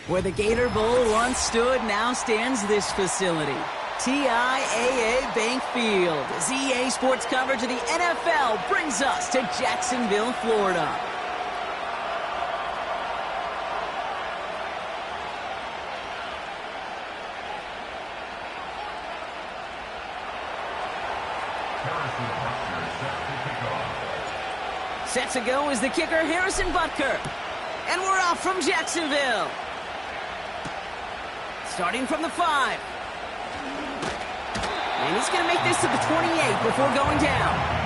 Where the Gator Bowl once stood, now stands this facility. TIAA Bank Field. As EA Sports coverage of the NFL brings us to Jacksonville, Florida. Set to go is the kicker, Harrison Butker. And we're off from Jacksonville. Starting from the 5. And he's going to make this to the 28 before going down.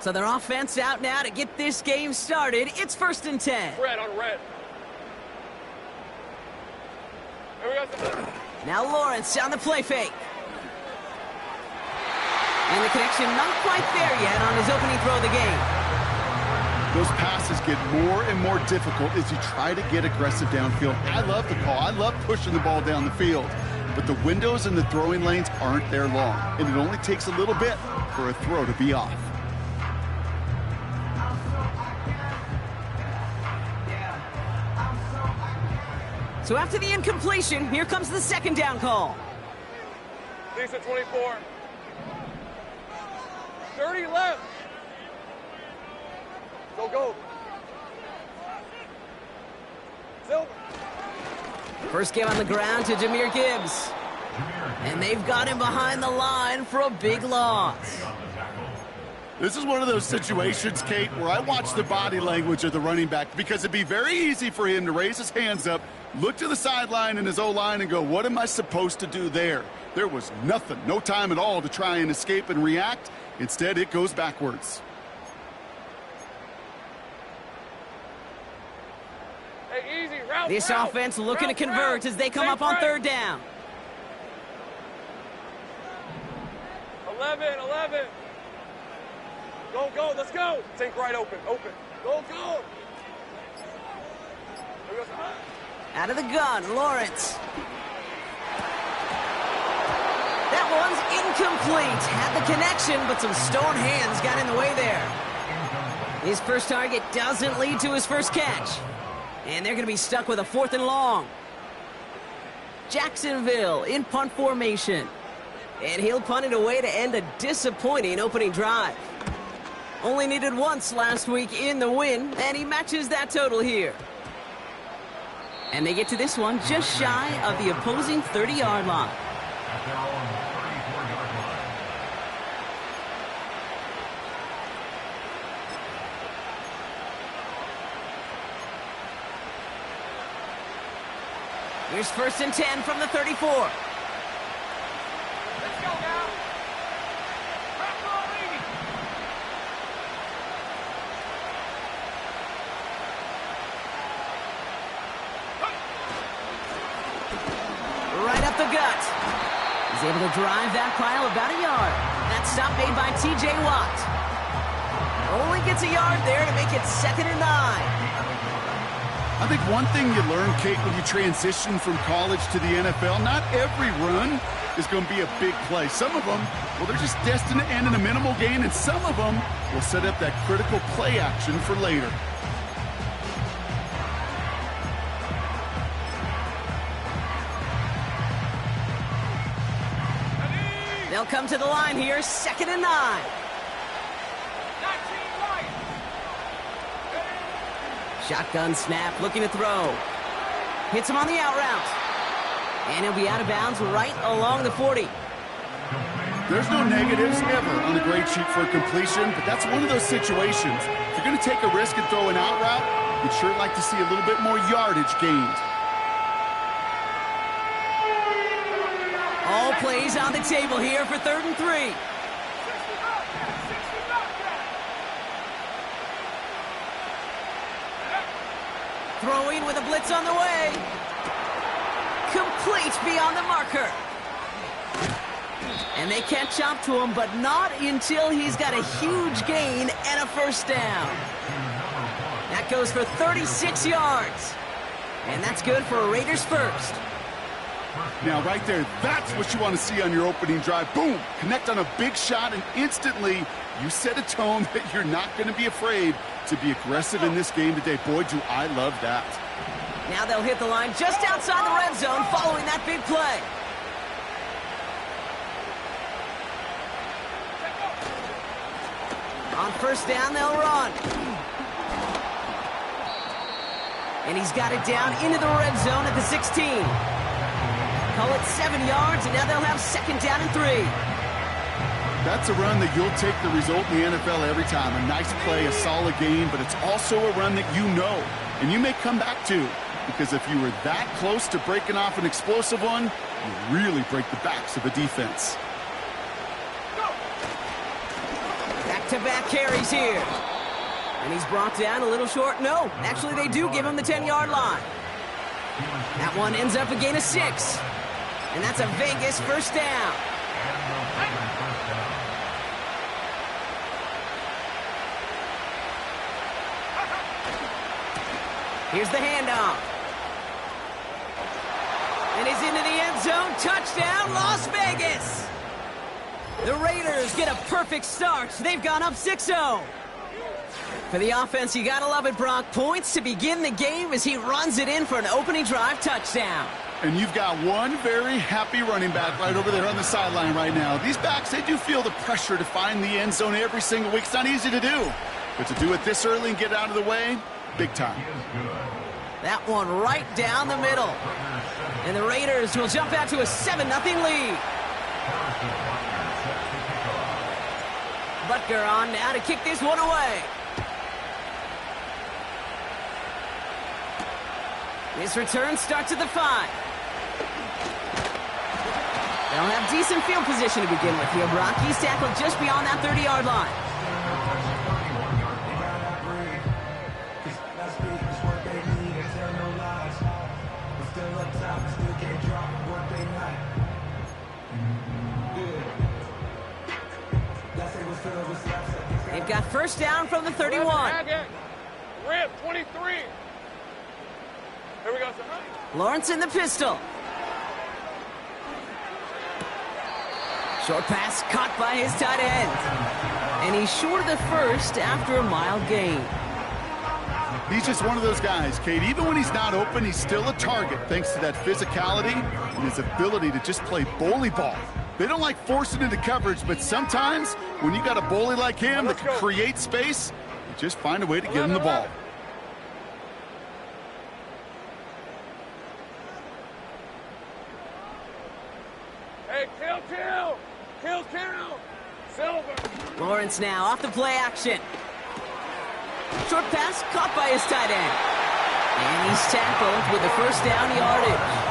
So their offense out now to get this game started. It's 1st and 10. Red on red. Now Lawrence on the play fake. And the connection not quite there yet on his opening throw of the game. Those passes get more and more difficult as you try to get aggressive downfield. I love the call. I love pushing the ball down the field. But the windows in the throwing lanes aren't there long. And it only takes a little bit for a throw to be off. So after the incompletion, here comes the 2nd down call. Lisa 24. 30 left. Go. Silver. First game on the ground to Jahmyr Gibbs. And they've got him behind the line for a big loss. This is one of those situations, Kate, where I watch the body language of the running back because it'd be very easy for him to raise his hands up, look to the sideline in his O-line and go, what am I supposed to do there? There was nothing, no time at all to try and escape and react. Instead, it goes backwards. Hey, easy, route, This route, offense looking route, to convert as they come Stay up on right. 3rd down. 11. Go, let's go. Think right, open. Go. Out of the gun, Lawrence. That one's incomplete. Had the connection, but some stone hands got in the way there. His first target doesn't lead to his first catch. And they're going to be stuck with a 4th and long. Jacksonville in punt formation. And he'll punt it away to end a disappointing opening drive. Only needed once last week in the win, and he matches that total here. And they get to this one just shy of the opposing 30-yard line. Here's 1st and 10 from the 34. Let's go now. Right up the gut. He's able to drive that pile about a yard. That stop made by T.J. Watt. Only gets a yard there to make it 2nd and 9. I think one thing you learn, Kate, when you transition from college to the NFL, not every run is going to be a big play. Some of them, well, they're just destined to end in a minimal gain, and some of them will set up that critical play action for later. They'll come to the line here, 2nd and 9. Shotgun snap, looking to throw. Hits him on the out route. And he'll be out of bounds right along the 40. There's no negatives ever on the grade sheet for a completion, but that's one of those situations. If you're going to take a risk and throw an out route, you'd sure like to see a little bit more yardage gained. All plays on the table here for 3rd and 3. Throwing with a blitz on the way. Complete beyond the marker. And they catch up to him, but not until he's got a huge gain and a first down. That goes for 36 yards. And that's good for a Raiders first. Now, right there, that's what you want to see on your opening drive. Boom! Connect on a big shot, and instantly you set a tone that you're not going to be afraid to be aggressive in this game today. Boy, do I love that. Now they'll hit the line just outside the red zone following that big play. On first down, they'll run. And he's got it down into the red zone at the 16. Call it 7 yards, and now they'll have 2nd down and 3. That's a run that you'll take the result in the NFL every time. A nice play, a solid game, but it's also a run that you know, and you may come back to, because if you were that close to breaking off an explosive one, you really break the backs of a defense. Back-to-back carries here. And he's brought down a little short. No, actually they do give him the 10-yard line. That one ends up a gain of 6. And that's a Vegas first down. Here's the handoff. And he's into the end zone. Touchdown, Las Vegas. The Raiders get a perfect start. They've gone up 6-0. For the offense, you gotta love it, Brock. Points to begin the game as he runs it in for an opening drive touchdown. And you've got one very happy running back right over there on the sideline right now. These backs, they do feel the pressure to find the end zone every single week. It's not easy to do. But to do it this early and get out of the way, big time. That one right down the middle. And the Raiders will jump out to a 7-0 lead. Butker on now to kick this one away. This return starts at the 5. They'll have decent field position to begin with here, Brock. He's tackled just beyond that 30-yard line. They've got first down from the 31. Rip, 23. Here we go, sir. Lawrence in the pistol. Short pass caught by his tight end. And he's short of the first after a mild gain. He's just one of those guys, Kate. Even when he's not open, he's still a target thanks to that physicality and his ability to just play bully ball. They don't like forcing into coverage, but sometimes when you got a bully like him that can create space, you just find a way to get him the ball. Hey, kill, Silver. Lawrence now off the play action. Short pass caught by his tight end. And he's tackled with the first down yardage.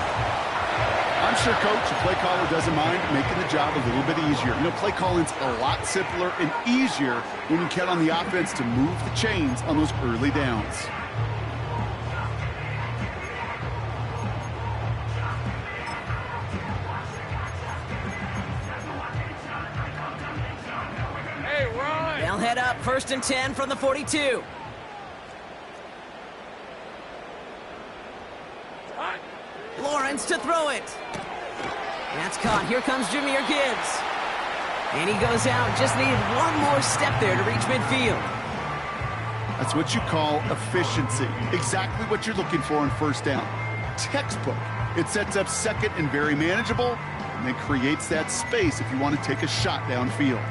I'm sure, Coach, the play caller doesn't mind making the job a little bit easier. You know, play calling's a lot simpler and easier when you count on the offense to move the chains on those early downs. Hey, Ryan. They'll head up 1st and 10 from the 42. to throw it. That's caught. Here comes Jahmyr Gibbs. And he goes out. Just needed one more step there to reach midfield. That's what you call efficiency. Exactly what you're looking for on first down. Textbook. It sets up second and very manageable, and then creates that space if you want to take a shot downfield.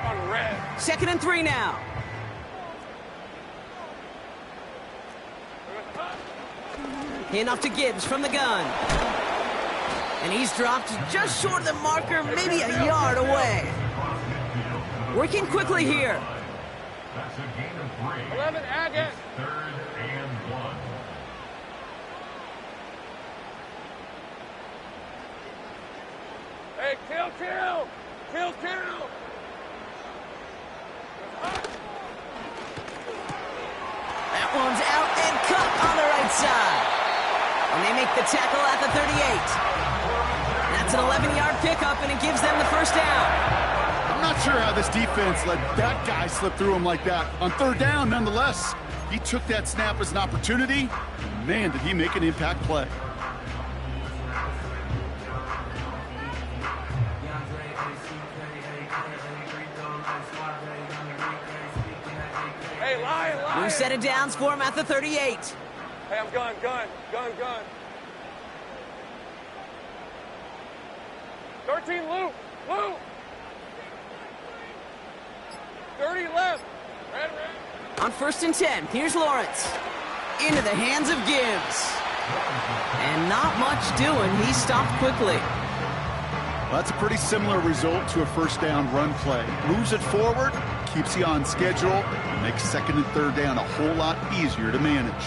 On red. 2nd and 3 now. Enough to Gibbs from the gun. And he's dropped just short of the marker, maybe a yard away. Working quickly here. That's a gain of 3. 11, Agate. 3rd and 1. Hey, kill. Kill. That one's out and cut on the right side. And they make the tackle at the 38. That's an 11-yard pickup, and it gives them the first down. I'm not sure how this defense let that guy slip through him like that. On 3rd down, nonetheless, he took that snap as an opportunity. Man, did he make an impact play. Hey, Lion. We've set it down for him at the 38. Hey, I'm gun. 13, Luke. 30 left. Red. On 1st and 10, here's Lawrence. Into the hands of Gibbs. And not much doing. He stopped quickly. Well, that's a pretty similar result to a first down run play. Moves it forward, keeps you on schedule, and makes 2nd and 3rd down a whole lot easier to manage.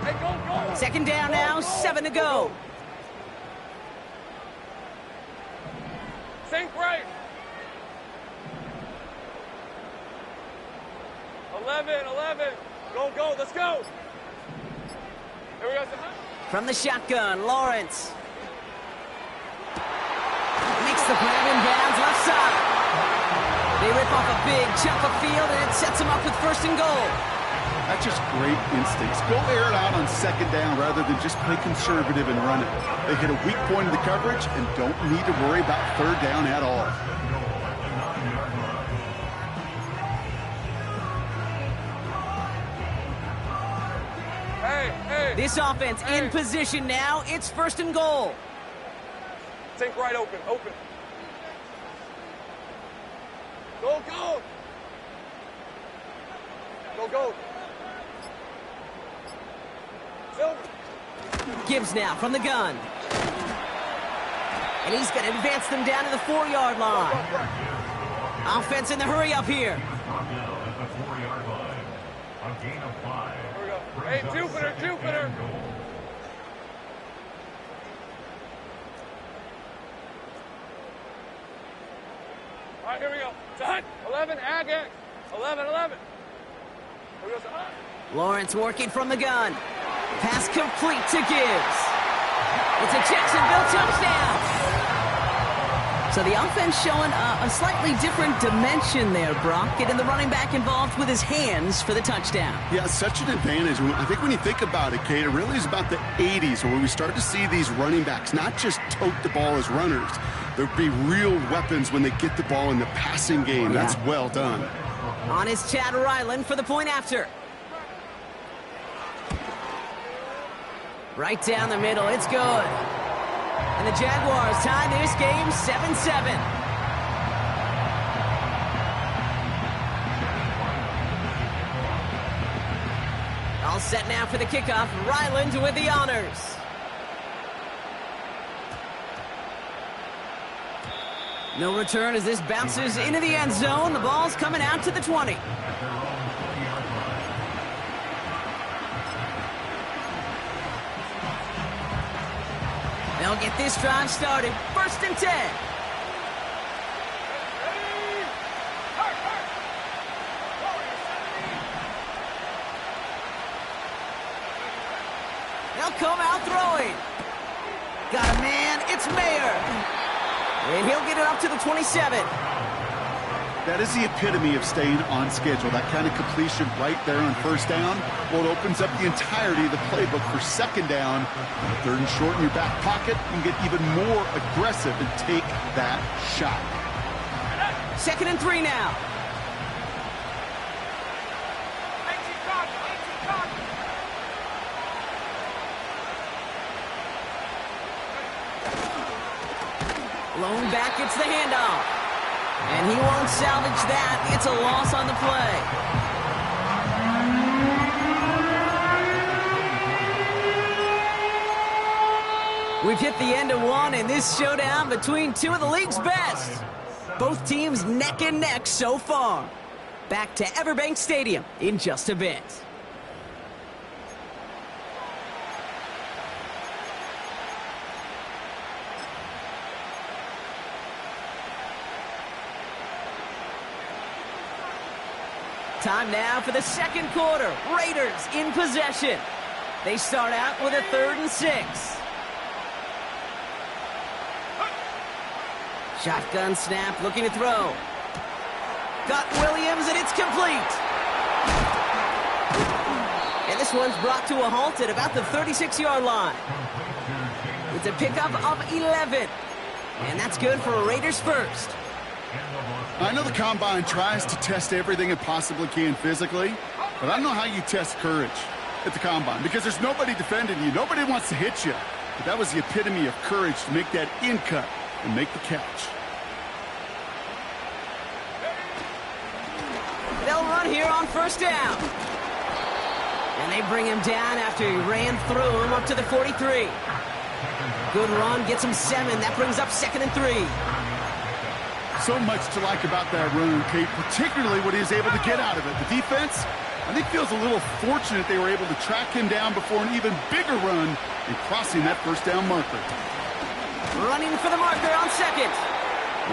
Hey, go. 2nd down now, 7 to go. Sink right. 11. Go. Let's go. Here we go. From the shotgun, Lawrence. Makes the grab in bounds left side. They rip off a big chunk of field, and it sets them up with 1st and goal. That's just great instincts. Go air it out on 2nd down rather than just play conservative and run it. They hit a weak point in the coverage and don't need to worry about 3rd down at all. Hey. This offense in position now. It's 1st and goal. Sink right open. Go. Go. Silver. Gibbs now from the gun. And he's going to advance them down to the 4-yard line. Offense in the hurry up here. Now at the 4-yard line. A gain of 5. Here we go. Hey, Jupiter. All right, here we go. Sahut. 11, Agate. 11. Here we go, Sahut. Lawrence working from the gun. Pass complete to Gibbs. It's a Jacksonville touchdown. So the offense showing a slightly different dimension there, Brock. Getting the running back involved with his hands for the touchdown. Yeah, such an advantage. I think when you think about it, Kate, it really is about the 80s where we start to see these running backs not just tote the ball as runners. There'll be real weapons when they get the ball in the passing game. Yeah. That's well done. On is Chad Ryland for the point after. Right down the middle. It's good. And the Jaguars tie this game 7-7. All set now for the kickoff. Ryland with the honors. No return as this bounces into the end zone. The ball's coming out to the 20. They'll get this drive started. 1st and 10. They'll come out throwing. Got a man, it's Mayer. And he'll get it up to the 27. That is the epitome of staying on schedule. That kind of completion right there on first down. Well, it opens up the entirety of the playbook for second down. Third and short in your back pocket. You can get even more aggressive and take that shot. 2nd and 3 now. Lone back gets the handoff. And he won't salvage that. It's a loss on the play. We've hit the end of one in this showdown between two of the league's best. Both teams neck and neck so far. Back to Everbank Stadium in just a bit. Time now for the second quarter. Raiders in possession. They start out with a 3rd and 6. Shotgun snap, looking to throw. Got Williams, and it's complete. And this one's brought to a halt at about the 36-yard line. It's a pickup of 11. And that's good for a Raiders first. I know the Combine tries to test everything it possibly can physically, but I don't know how you test courage at the Combine because there's nobody defending you. Nobody wants to hit you. But that was the epitome of courage to make that in cut and make the catch. They'll run here on first down. And they bring him down after he ran through him up to the 43. Good run, gets him 7. That brings up 2nd and 3. So much to like about that run, Kate, particularly what he was able to get out of it. The defense, I think, feels a little fortunate they were able to track him down before an even bigger run and crossing that first down marker. Running for the marker on 2nd.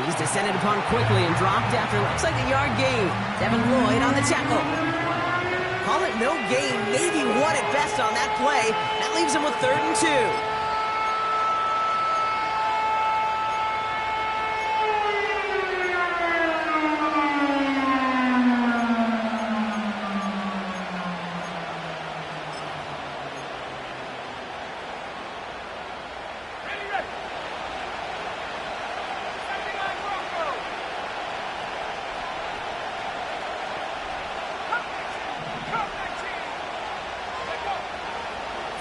He's descended upon quickly and dropped after looks like a yard gain. Devin Lloyd on the tackle. Call it no gain, maybe 1 at best on that play. That leaves him with 3rd and 2.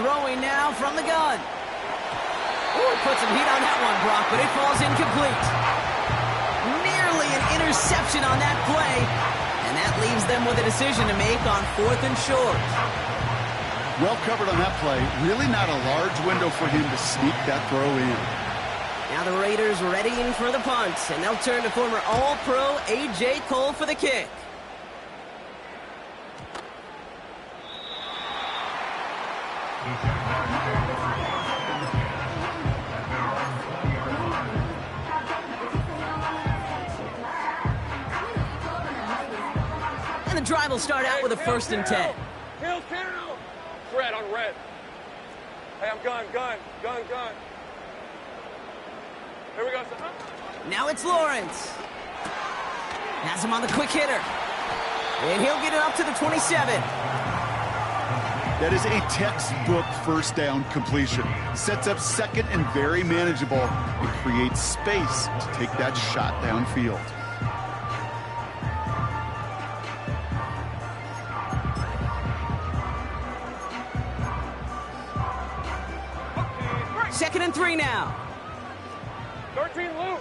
Throwing now from the gun. Ooh, put some heat on that one, Brock, but it falls incomplete. Nearly an interception on that play, and that leaves them with a decision to make on 4th and short. Well covered on that play. Really not a large window for him to sneak that throw in. Now the Raiders readying for the punt, and they'll turn to former All-Pro A.J. Cole for the kick. And the drive will start out with a 1st and 10. Hills, red on red. Hey, I'm gun. Here we go, son. Now it's Lawrence. Has him on the quick hitter. And he'll get it up to the 27. That is a textbook first down completion. Sets up 2nd and very manageable and creates space to take that shot downfield. Second and 3 now. 13, Lou.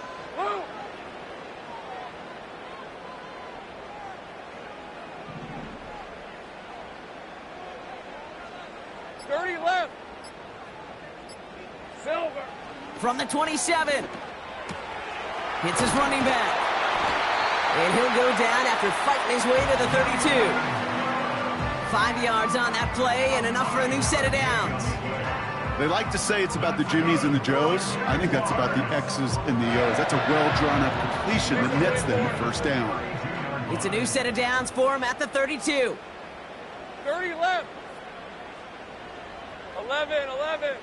30 left. Silver. From the 27. Hits his running back. And he'll go down after fighting his way to the 32. 5 yards on that play and enough for a new set of downs. They like to say it's about the Jimmies and the Joes. I think that's about the X's and the O's. That's a well-drawn-up completion that nets them a first down. It's a new set of downs for him at the 32. 30 left. 11.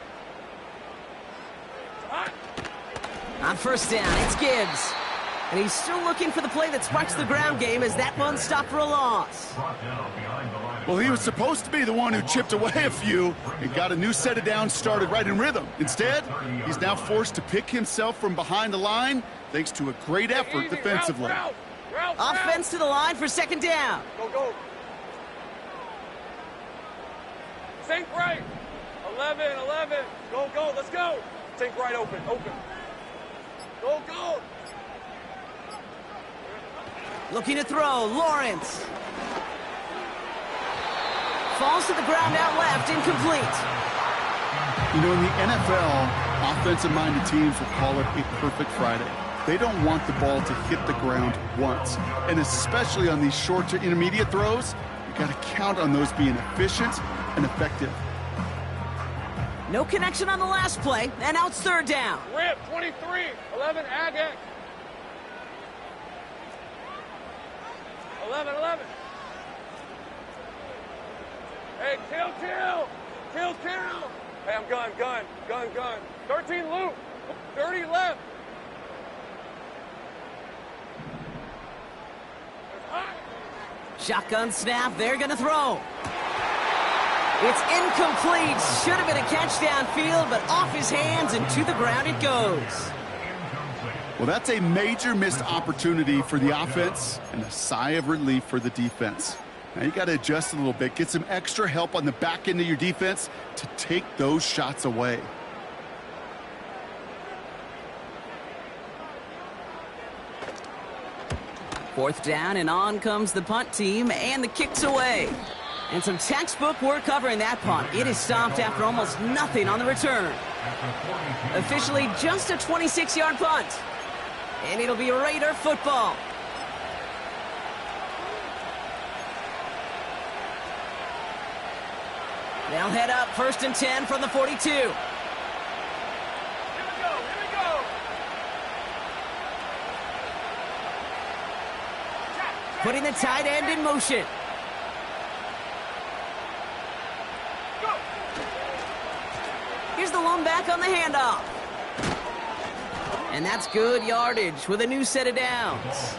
On first down, it's Gibbs. And he's still looking for the play that sparks the ground game as that one stopped for a loss. Well, he was supposed to be the one who chipped away a few and got a new set of downs started right in rhythm. Instead, he's now forced to pick himself from behind the line thanks to a great effort defensively. Offense to the line for second down. Go. Sink right. 11. Go. Let's go. Sink right open. Go. Looking to throw, Lawrence. Falls to the ground out left, incomplete. You know, in the NFL, offensive-minded teams will call it a perfect Friday. They don't want the ball to hit the ground once. And especially on these short to intermediate throws, you got to count on those being efficient and effective. No connection on the last play, and now it's third down. Rip, 23. 11, Agate. 11. Hey, kill. Hey, I'm gun. 13 loop. 30 left. Shotgun snap, they're going to throw. It's incomplete. Should have been a catch downfield, but off his hands and to the ground it goes. Well, that's a major missed opportunity for the offense and a sigh of relief for the defense. Now you got to adjust a little bit, get some extra help on the back end of your defense to take those shots away. Fourth down, and on comes the punt team, and the kick's away. And some textbook work covering that punt. It is stopped after almost nothing on the return. Officially just a 26-yard punt. And it'll be Raider football. They'll head up 1st and 10 from the 42. Here we go. Putting the tight end in motion. Here's the lone back on the handoff. And that's good yardage with a new set of downs.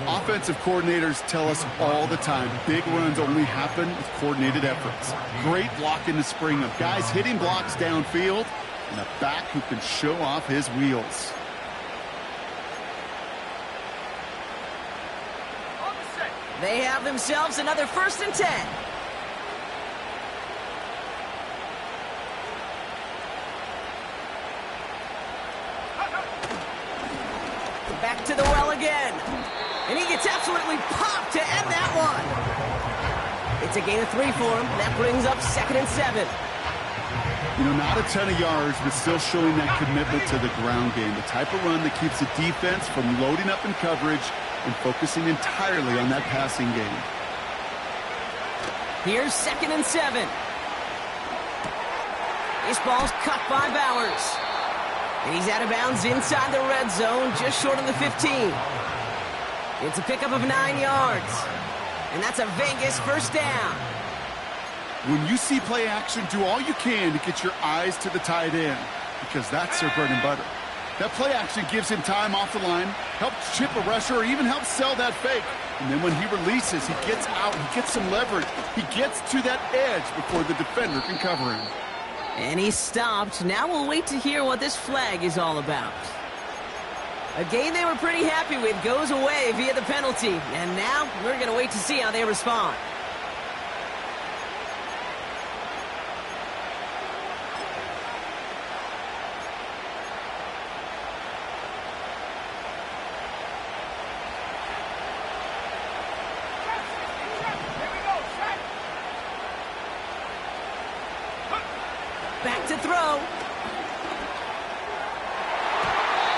Offensive coordinators tell us all the time, big runs only happen with coordinated efforts. Great block in the spring of guys hitting blocks downfield and a back who can show off his wheels. They have themselves another 1st and 10. Back to the well again. And he gets absolutely popped to end that one. It's a gain of 3 for him. That brings up 2nd and 7. You know, not a ton of yards, but still showing that commitment to the ground game. The type of run that keeps the defense from loading up in coverage and focusing entirely on that passing game. Here's 2nd and 7. This ball's cut by Bowers. And he's out of bounds inside the red zone, just short of the 15. It's a pickup of 9 yards. And that's a Vegas 1st down. When you see play action, do all you can to get your eyes to the tight end, because that's their bread and butter. That play action gives him time off the line, helps chip a rusher, or even helps sell that fake. And then when he releases, he gets out, he gets some leverage. He gets to that edge before the defender can cover him. And he stopped. Now we'll wait to hear what this flag is all about. A game they were pretty happy with goes away via the penalty. And now we're going to wait to see how they respond. Back to throw.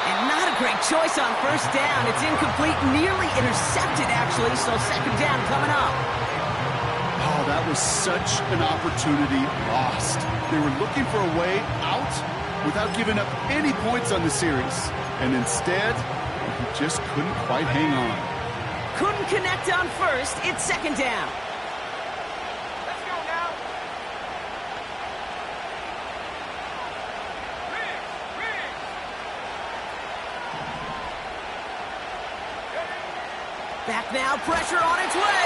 And not a great choice on 1st down. It's incomplete, nearly intercepted, actually, so 2nd down coming up. Oh, that was such an opportunity lost. They were looking for a way out without giving up any points on the series. And instead, he just couldn't quite hang on. Couldn't connect on 1st. It's 2nd down. Let's go now. Back now, pressure on its way.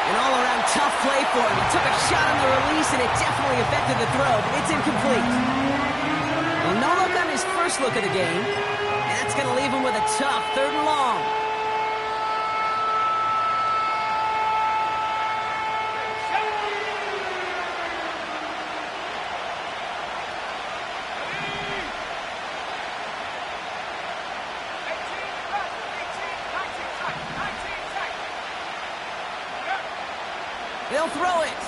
An all-around tough play for him. He took a shot on the release, and it definitely affected the throw, but it's incomplete. Well, no look on his first look of the game, and that's going to leave him with a tough 3rd and long. They'll throw it.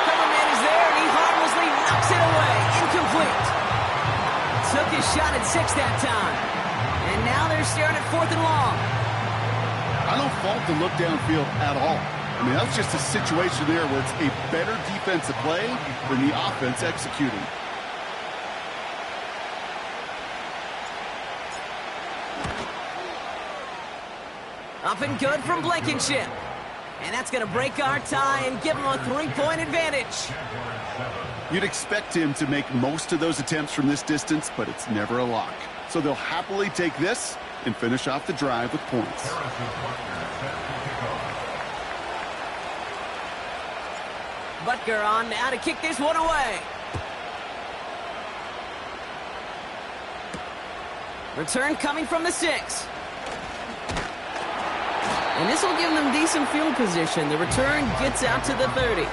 Cover man is there, and he harmlessly knocks it away. Incomplete. Took his shot at 6 that time. And now they're staring at 4th and long. I don't fault the look downfield at all. I mean, that's just a situation there where it's a better defensive play than the offense executing. Up and good from Blankenship. And that's going to break our tie and give him a 3-point advantage. You'd expect him to make most of those attempts from this distance, but it's never a lock. So they'll happily take this and finish off the drive with points. Butker on now to kick this one away. Return coming from the 6. And this will give them decent field position. The return gets out to the 30.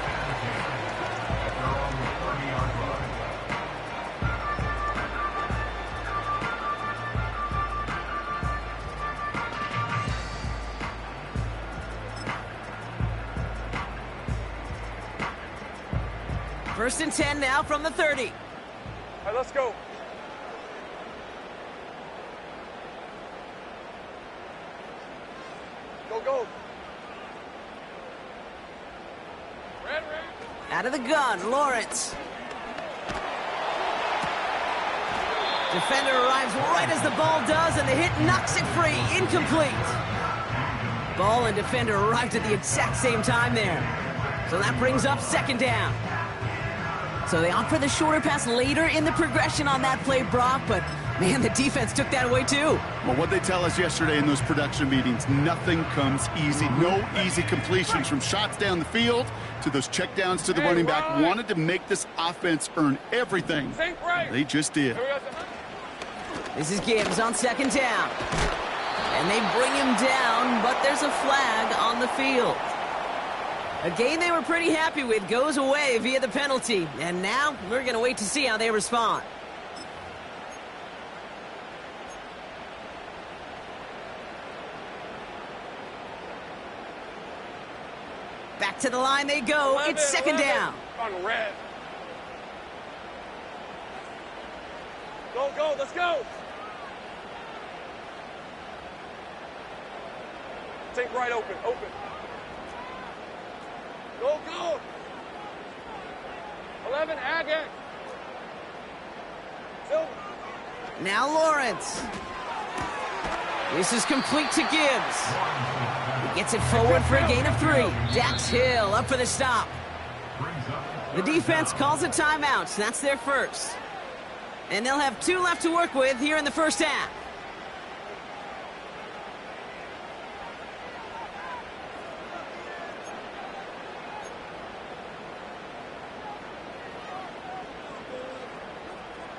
First and 10 now from the 30. All right, let's go. Go. Red. Out of the gun, Lawrence. Defender arrives right as the ball does, and the hit knocks it free. Incomplete. Ball and defender arrived at the exact same time there. So that brings up 2nd down. So they opt for the shorter pass later in the progression on that play, Brock, but man, the defense took that away too. Well, what they tell us yesterday in those production meetings, nothing comes easy. No easy completions from shots down the field to those checkdowns to the running back. Wanted to make this offense earn everything. They just did. This is Gibbs on 2nd down. And they bring him down, but there's a flag on the field. A game they were pretty happy with goes away via the penalty. And now we're going to wait to see how they respond. Back to the line they go. 11, It's 2nd down. On red. Go, let's go. Take right, open. Go. 11, Agate. Silver. Now Lawrence. This is complete to Gibbs. He gets it forward for a gain of 3. Dax Hill up for the stop. The defense calls a timeout. That's their first. And they'll have 2 left to work with here in the first half.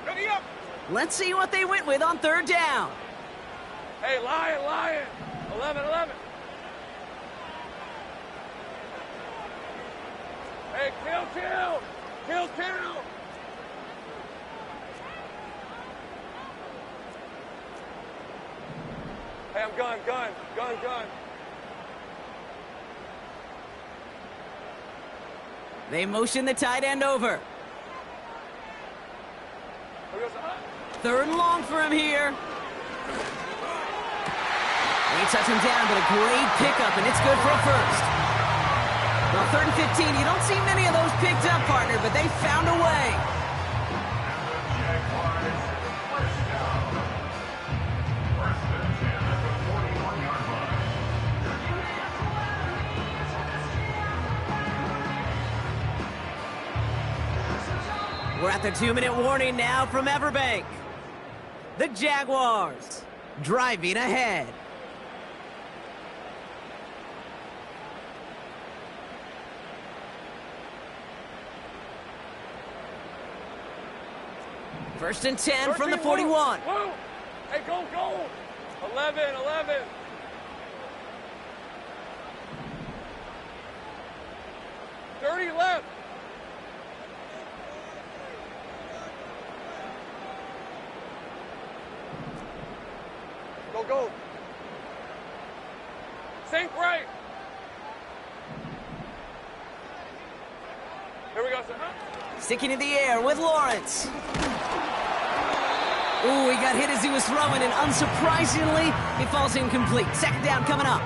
Ready up. Let's see what they went with on 3rd down. Hey, Lion. 11. Hey, kill. Hey, I'm gun. They motion the tight end over. 3rd and long for him here. They touch him down, but a great pickup, and it's good for a first. Well, 3rd and 15, you don't see many of those picked up, partner, but they found a way. We're at the 2-minute warning now from Everbank. The Jaguars driving ahead. First and 10 from the 13, 41. Woo. Hey, go, go. 11, 11. Dirty left. Go, go. Sink right. Here we go, sir. Sticking in the air with Lawrence. Ooh, he got hit as he was throwing, and unsurprisingly, he falls incomplete. Second down coming up.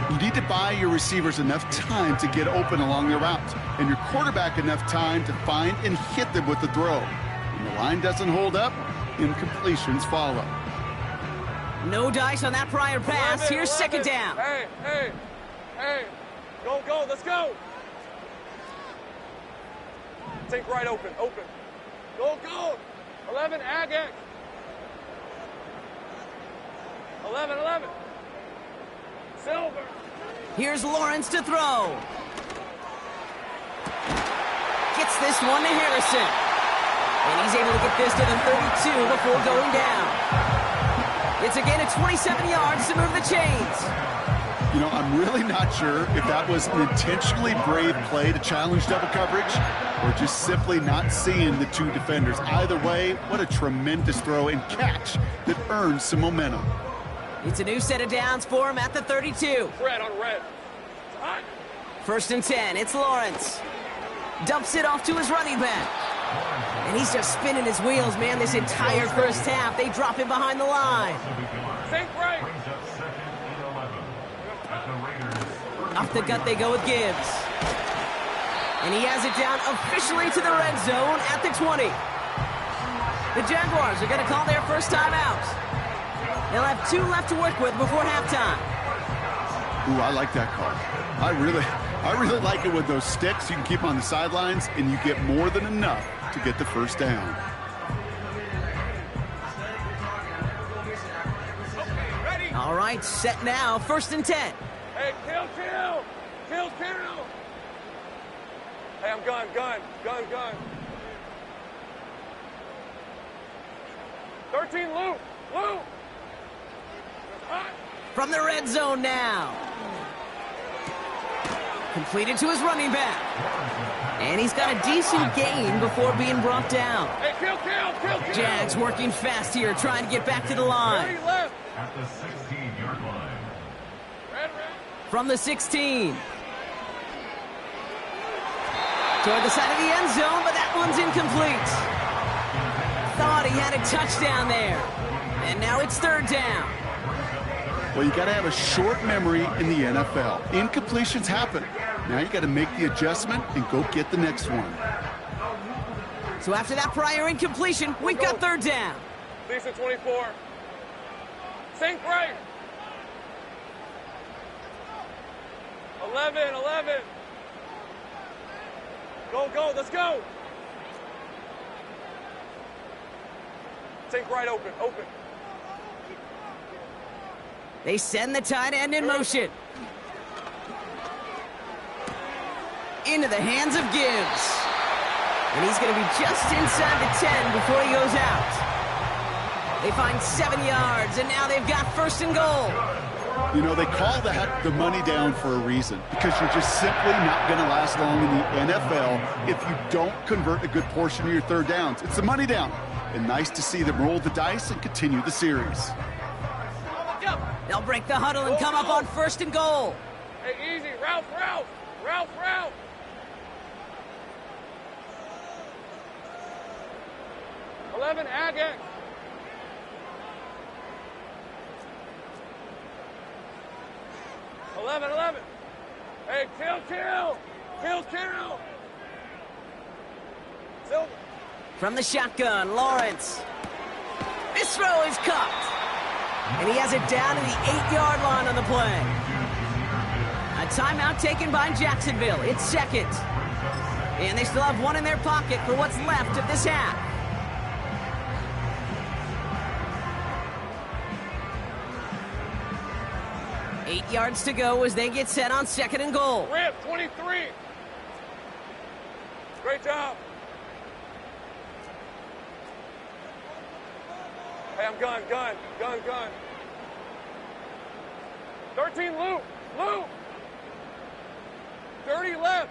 You need to buy your receivers enough time to get open along their routes, and your quarterback enough time to find and hit them with the throw. When the line doesn't hold up, incompletions follow. No dice on that prior pass. 11, Here's 11. second down. Hey, hey, hey. Go, go, let's go. Take right open, open. Go, go. 11, Agate. 11, 11. Silver. Here's Lawrence to throw. Gets this one to Harrison. And he's able to get this to the 32 before going down. It's a gain of 27 yards to move the chains. You know, I'm really not sure if that was an intentionally brave play to challenge double coverage or just simply not seeing the two defenders. Either way, what a tremendous throw and catch that earns some momentum. It's a new set of downs for him at the 32. Red on red. Hot. First and 10, it's Lawrence. Dumps it off to his running back. And he's just spinning his wheels, man, this entire first half. They drop him behind the line. Sink right. Off the gut they go with Gibbs. And he has it down officially to the red zone at the 20. The Jaguars are going to call their first time out. They'll have 2 left to work with before halftime. Ooh, I like that call. I really like it with those sticks. You can keep on the sidelines, and you get more than enough to get the first down. All right, set now. First and 10. Hey, kill, kill. Kill, kill. Hey, I'm gun. 13, Luke. Luke. Hot. From the red zone now. Completed to his running back. And he's got a decent gain before being brought down. Hey, kill. Jags working fast here, trying to get back to the line. 30 left. At the 16-yard line. Red. From the 16. Toward the side of the end zone, but that one's incomplete. Thought he had a touchdown there. And now it's third down. Well, you got to have a short memory in the NFL. Incompletions happen. Now you got to make the adjustment and go get the next one. So after that prior incompletion, we've got third down. Lisa 24. Sink right. 11. Go, let's go. Sink right open. They send the tight end in motion. Into the hands of Gibbs. And he's going to be just inside the 10 before he goes out. They find 7 yards, and now they've got first and goal. You know, they call that the money down for a reason, because you're just simply not going to last long in the NFL if you don't convert a good portion of your third downs. It's the money down. And nice to see them roll the dice and continue the series. They'll break the huddle and come up on first and goal. Hey, easy. Ralph. 11, Agate. 11. Hey, kill. Silver. From the shotgun, Lawrence. This throw is caught. And he has it down to the 8-yard line on the play. A timeout taken by Jacksonville. It's second. And they still have one in their pocket for what's left of this half. Eight yards to go as they get set on second and goal. Rip, 23. Great job. gun, gun, gun, gun. 13 loop, loop. 30 left.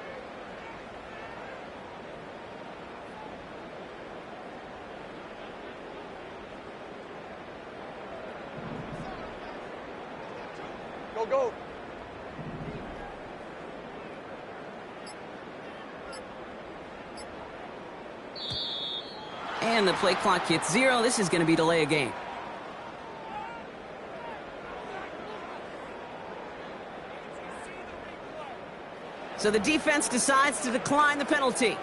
Go, go. And the play clock hits 0. This is going to be delay a game. So the defense decides to decline the penalty.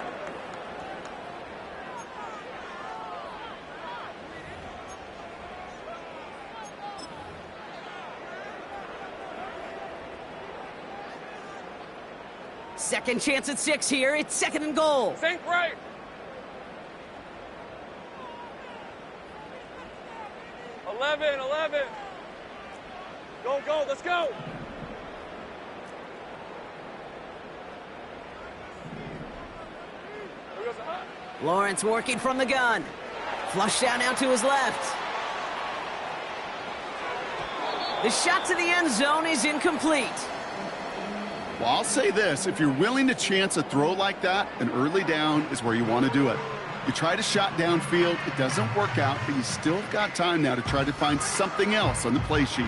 Second chance at 6 here. It's 2nd and goal. Sink right. Eleven. Go, go, let's go. There goes the hut. Lawrence working from the gun. Flush down now to his left. The shot to the end zone is incomplete. Well, I'll say this. If you're willing to chance a throw like that, an early down is where you want to do it. You try to shot downfield, it doesn't work out, but you still got time now to try to find something else on the play sheet.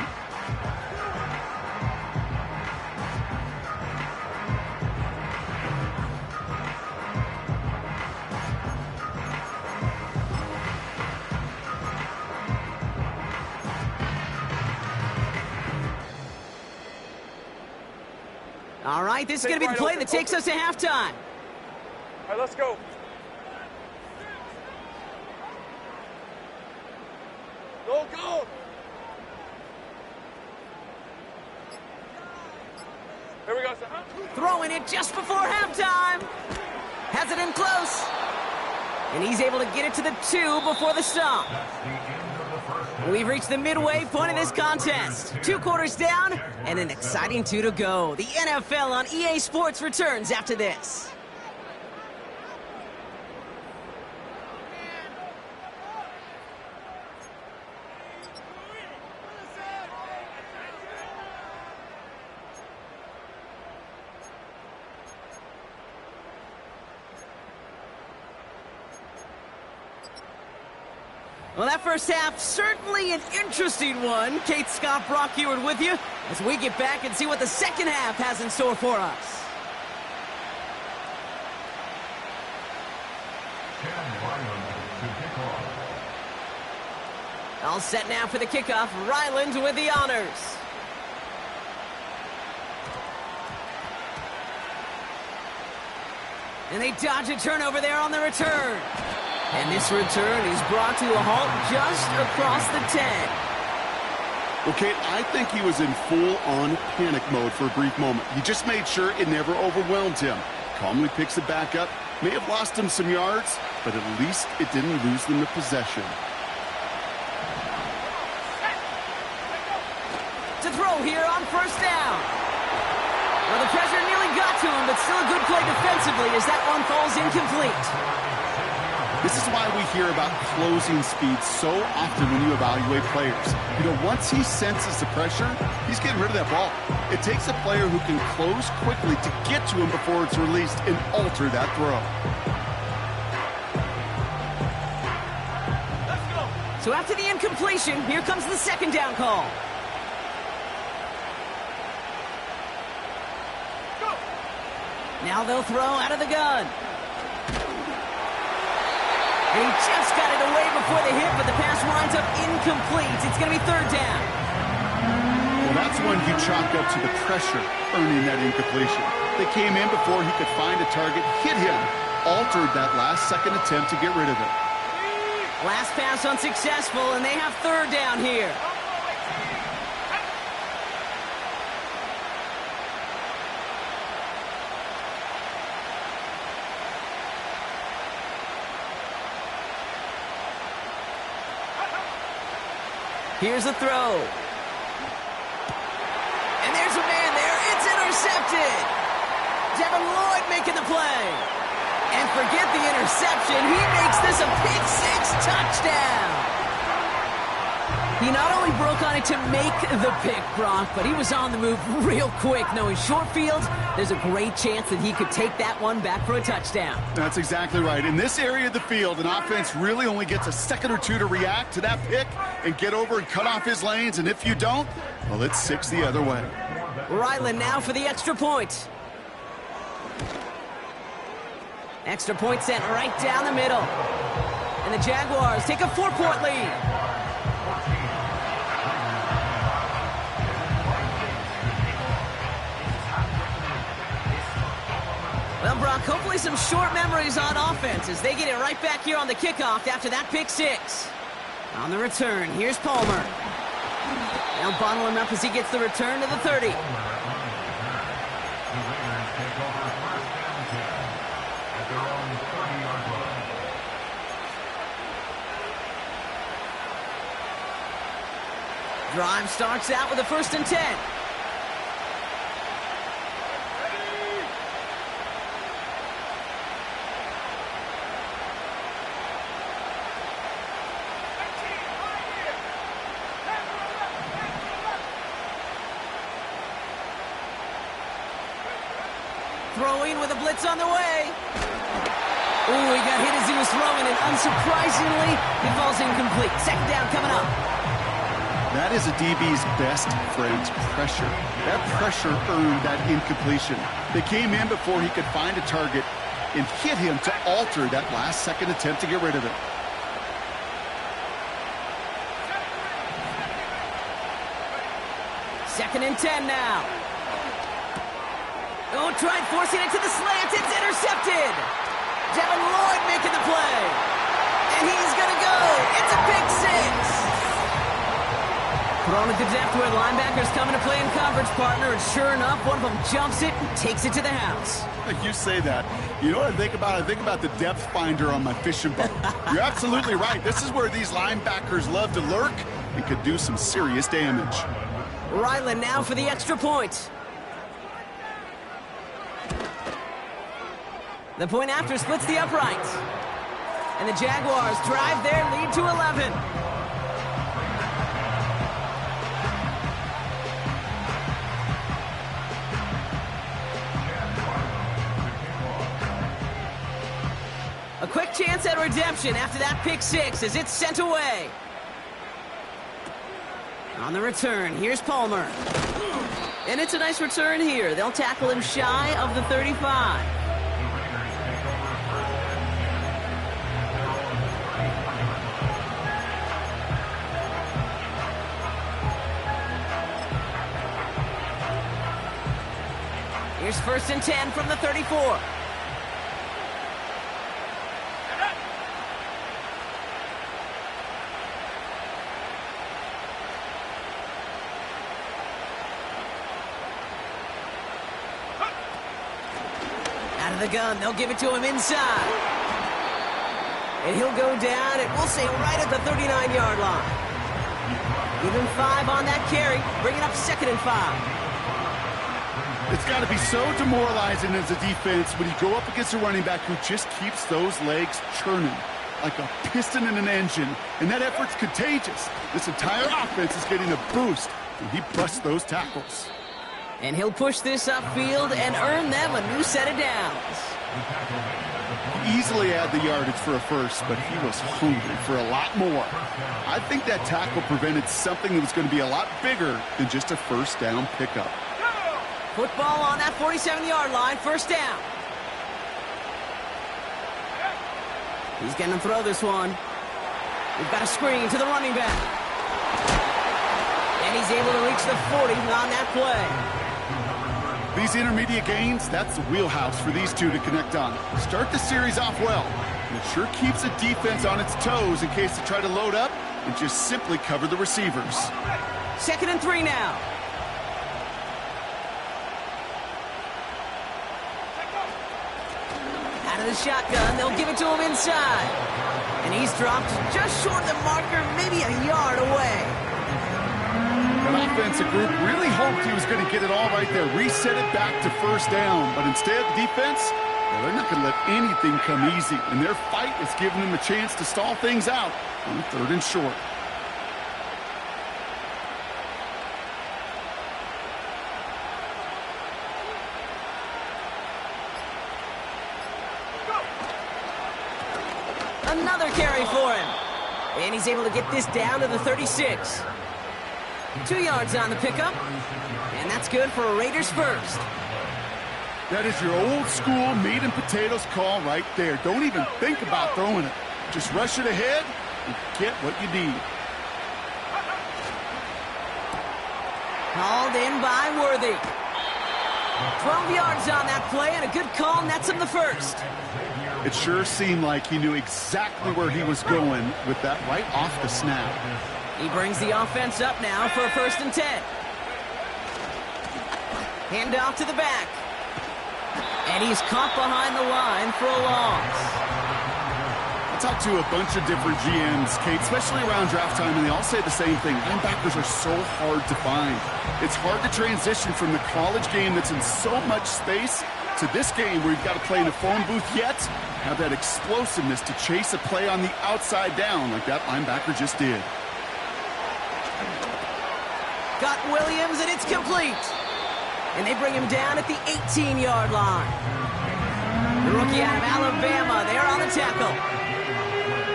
All right, this is going to be the play that takes us to halftime. All right, let's go. Go, go. Here we go, sir. Throwing it just before halftime. Has it in close. And he's able to get it to the 2 before the stop. We've reached the midway point of this contest. 2 quarters down and an exciting 2 to go. The NFL on EA Sports returns after this. Well, that first half, certainly an interesting one. Kate, Scott, Brock Ewart with you as we get back and see what the second half has in store for us. All set now for the kickoff. Ryland with the honors. And they dodge a turnover there on the return. And this return is brought to a halt just across the 10. Well, Kate, I think he was in full-on panic mode for a brief moment. He just made sure it never overwhelmed him. Calmly picks it back up. May have lost him some yards, but at least it didn't lose them the possession. To throw here on first down. Well, the pressure nearly got to him, but still a good play defensively as that one falls incomplete. This is why we hear about closing speed so often when you evaluate players. You know, once he senses the pressure, he's getting rid of that ball. It takes a player who can close quickly to get to him before it's released and alter that throw. Let's go. So after the incompletion, here comes the second down call. Go. Now they'll throw out of the gun. And he just got it away before the hit, but the pass winds up incomplete. It's going to be third down. Well, that's when he chalked up to the pressure, earning that incompletion. They came in before he could find a target, hit him, altered that last-second attempt to get rid of it. Last pass unsuccessful, and they have third down here. Here's a throw. And there's a man there. It's intercepted. Devin Lloyd making the play. And forget the interception. He makes this a pick-6 touchdown. He not only broke on it to make the pick, Brock, but he was on the move real quick, knowing short field, there's a great chance that he could take that one back for a touchdown. That's exactly right. In this area of the field, an offense really only gets a second or two to react to that pick and get over and cut off his lanes, and if you don't, well, it's 6 the other way. Ryland now for the extra point. Extra point sent right down the middle. And the Jaguars take a 4-point lead. Well, Brock, hopefully some short memories on offense as they get it right back here on the kickoff after that pick 6. On the return, here's Palmer. Now bottle him up as he gets the return to the 30. Drive starts out with a 1st and 10. Throwing with a blitz on the way. Ooh, he got hit as he was throwing, and unsurprisingly, he falls incomplete. 2nd down coming up. That is a DB's best friend, pressure. That pressure earned that incompletion. They came in before he could find a target and hit him to alter that last-second attempt to get rid of it. Second and 10 now. Oh, tried forcing it to the slant. It's intercepted. Devin Lloyd making the play. And he's going to go. It's a pick 6. Thrown it to depth where linebackers coming to play in coverage, partner. And sure enough, one of them jumps it and takes it to the house. You say that. You know what I think about? I think about the depth finder on my fishing boat. You're absolutely right. This is where these linebackers love to lurk and could do some serious damage. Ryland now for the extra point. The point after splits the uprights. And the Jaguars drive their lead to 11. A quick chance at redemption after that pick 6 as it's sent away. On the return, here's Palmer. And it's a nice return here. They'll tackle him shy of the 35. Here's 1st and 10 from the 34. Out of the gun, they'll give it to him inside. And he'll go down, and we'll say right at the 39-yard line. Give him 5 on that carry, bringing up 2nd and 5. It's got to be so demoralizing as a defense when you go up against a running back who just keeps those legs churning like a piston in an engine, and that effort's contagious. This entire offense is getting a boost, and he busts those tackles. And he'll push this upfield and earn them a new set of downs. Easily had the yardage for a first, but he was hungry for a lot more. I think that tackle prevented something that was going to be a lot bigger than just a 1st down pickup. Football on that 47-yard line, 1st down. He's going to throw this one. We've got a screen to the running back. And he's able to reach the 40 on that play. These intermediate gains, that's the wheelhouse for these two to connect on. Start the series off well. It sure keeps the defense on its toes in case they try to load up and just simply cover the receivers. 2nd and 3 now. Out of the shotgun, they'll give it to him inside. And he's dropped just short of the marker, maybe a yard away. The offensive group really hoped he was going to get it all right there, reset it back to 1st down. But instead, the defense, well, they're not going to let anything come easy. And their fight is giving them a chance to stall things out on 3rd and short. Another carry for him. And he's able to get this down to the 36. 2 yards on the pickup. And that's good for a Raiders first. That is your old school meat and potatoes call right there. Don't even think about throwing it. Just rush it ahead and get what you need. Called in by Worthy. 12 yards on that play, and a good call nets him the first. It sure seemed like he knew exactly where he was going with that right off the snap. He brings the offense up now for a 1st and 10. Hand off to the back. And he's caught behind the line for a loss. I talked to a bunch of different GMs, Kate, especially around draft time, and they all say the same thing. Linebackers are so hard to find. It's hard to transition from the college game that's in so much space to this game where you've got to play in a phone booth yet have that explosiveness to chase a play on the outside down like that linebacker just did. Got Williams, and it's complete. And they bring him down at the 18-yard line. The rookie out of Alabama, they're on the tackle.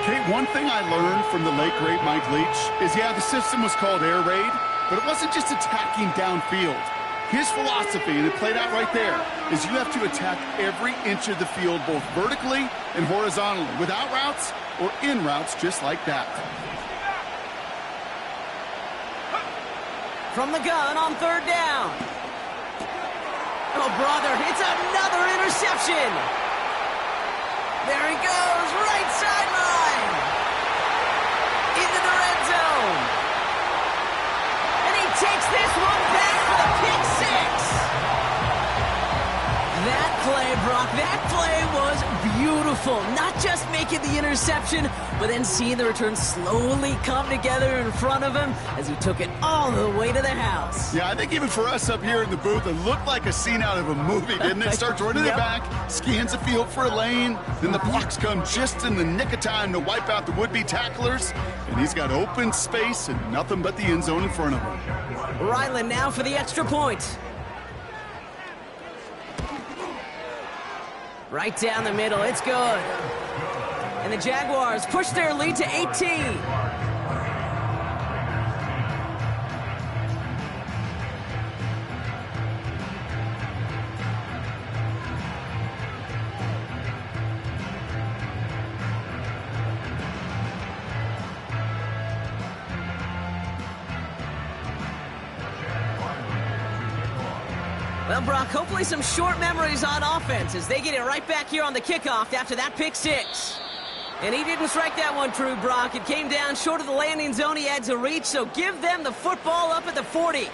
Kate, one thing I learned from the late, great Mike Leach is, yeah, the system was called air raid, but it wasn't just attacking downfield. His philosophy, and it played out right there, is you have to attack every inch of the field, both vertically and horizontally, without routes or in routes, just like that. From the gun on 3rd down. Oh, brother, it's another interception. There he goes, right sideline. Into the red zone. And he takes this one back for the pick 6. That play, Brock, that play was beautiful. Not just making the interception, but then seeing the return slowly come together in front of him as he took it all the way to the house. Yeah, I think even for us up here in the booth, it looked like a scene out of a movie, didn't it? Starts running it back, scans the field for a lane, then the blocks come just in the nick of time to wipe out the would-be tacklers, and he's got open space and nothing but the end zone in front of him. Ryland now for the extra point. Right down the middle, it's good. And the Jaguars push their lead to 18. Well, Brock, hopefully some short memories on offense as they get it right back here on the kickoff after that pick 6. And he didn't strike that one true, Brock. It came down short of the landing zone. He had to reach, so give them the football up at the 40.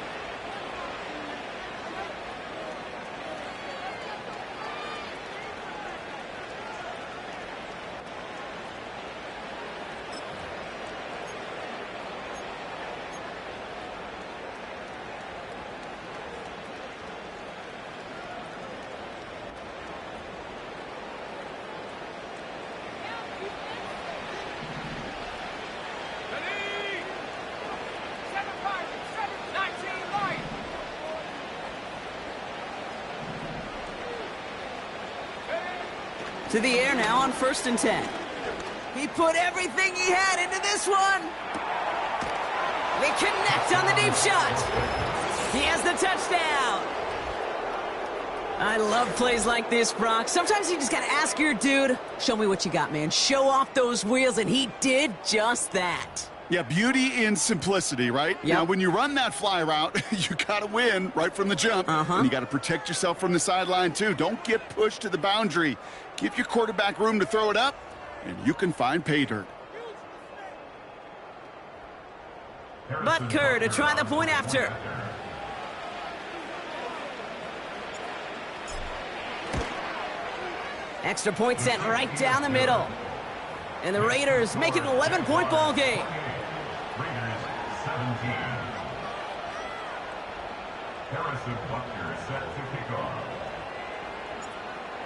To the air now on 1st and 10. He put everything he had into this one. They connect on the deep shot. He has the touchdown. I love plays like this, Brock. Sometimes you just got to ask your dude, show me what you got, man. Show off those wheels, and he did just that. Yeah, beauty in simplicity, right? Yep. Now, when you run that fly route, you got to win right from the jump. And you got to protect yourself from the sideline, too. Don't get pushed to the boundary. Give your quarterback room to throw it up, and you can find pay dirt. Butker to try the point after. Extra point sent right down the middle. And the Raiders make it an 11-point ball game. Raiders 17. Harrison Butker set to kick off.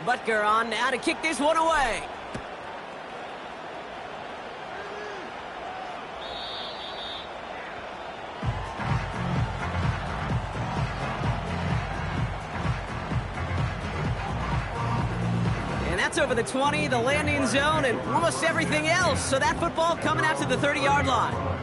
Butker on now to kick this one away. That's over the 20, the landing zone, and almost everything else. So that football coming out to the 30-yard line.